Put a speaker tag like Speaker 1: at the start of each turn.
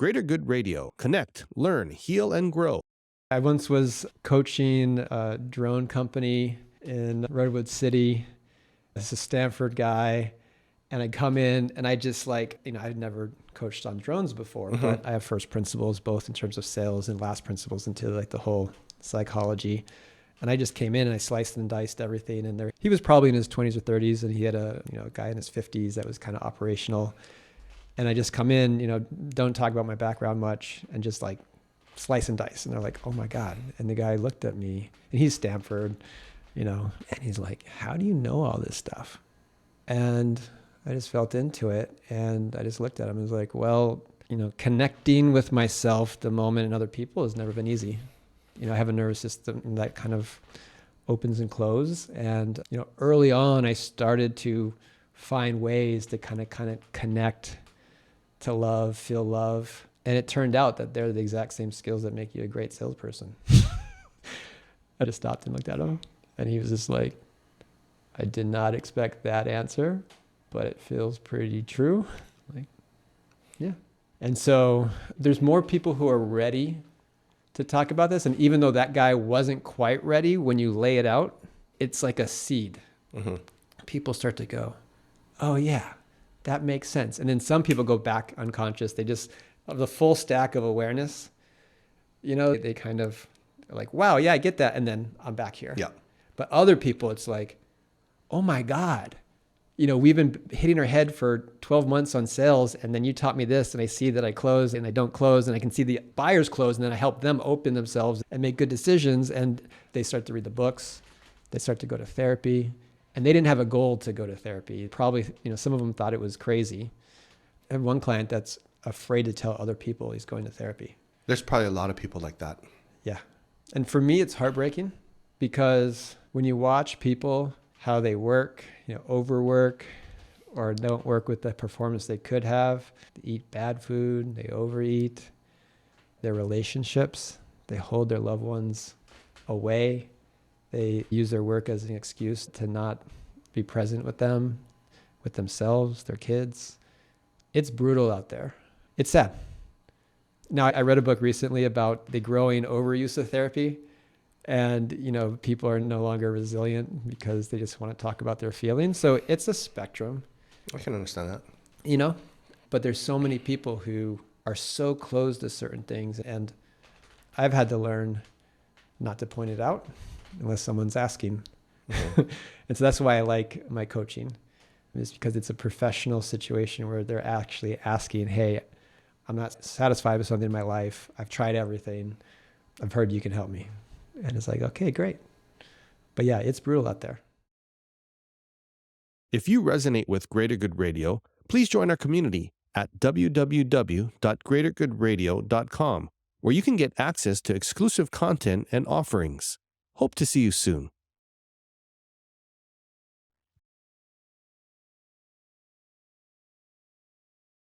Speaker 1: Greater Good Radio. Connect, learn, heal, and grow.
Speaker 2: I once was coaching a drone company in Redwood City. It's a Stanford guy. And I come in and I just I'd never coached on drones before, but I have first principles, both in terms of sales and last principles into the whole psychology. And I just came in and I sliced and diced everything. And he was probably in his 20s or 30s, and he had a guy in his 50s that was kind of operational. And I just come in, don't talk about my background much, and just slice and dice. And they're like, oh my God. And the guy looked at me, and he's Stanford, and he's like, how do you know all this stuff? And I just felt into it, and I just looked at him and was like, well, connecting with myself, the moment, and other people has never been easy. I have a nervous system that kind of opens and closes. And, early on, I started to find ways to kind of connect to love, feel love. And it turned out that they're the exact same skills that make you a great salesperson. I just stopped and looked at him, and he was just like, I did not expect that answer, but it feels pretty true. Yeah. And so there's more people who are ready to talk about this. And even though that guy wasn't quite ready, when you lay it out, it's like a seed. People start to go, oh yeah, that makes sense. And then some people go back unconscious. They just, of the full stack of awareness, they kind of are like, wow, yeah, I get that. And then I'm back here.
Speaker 1: Yeah.
Speaker 2: But other people, it's like, oh my God, we've been hitting our head for 12 months on sales, and then you taught me this, and I see that I close and I don't close, and I can see the buyers close, and then I help them open themselves and make good decisions. And they start to read the books, they start to go to therapy, and they didn't have a goal to go to therapy. Probably, some of them thought it was crazy. I have one client that's afraid to tell other people he's going to therapy.
Speaker 1: There's probably a lot of people like that.
Speaker 2: Yeah. And for me, it's heartbreaking, because when you watch people, how they work, overwork, or don't work with the performance they could have, they eat bad food, they overeat, their relationships, they hold their loved ones away, they use their work as an excuse to not be present with them, with themselves, their kids. It's brutal out there. It's sad. Now, I read a book recently about the growing overuse of therapy. And, people are no longer resilient because they just want to talk about their feelings. So it's a spectrum.
Speaker 1: I can understand that.
Speaker 2: But there's so many people who are so closed to certain things. And I've had to learn not to point it out unless someone's asking. And so that's why I like my coaching, is because it's a professional situation where they're actually asking, hey, I'm not satisfied with something in my life. I've tried everything. I've heard you can help me. And it's like, okay, great. But yeah, it's brutal out there.
Speaker 1: If you resonate with Greater Good Radio, please join our community at www.greatergoodradio.com, where you can get access to exclusive content and offerings. Hope to see you soon.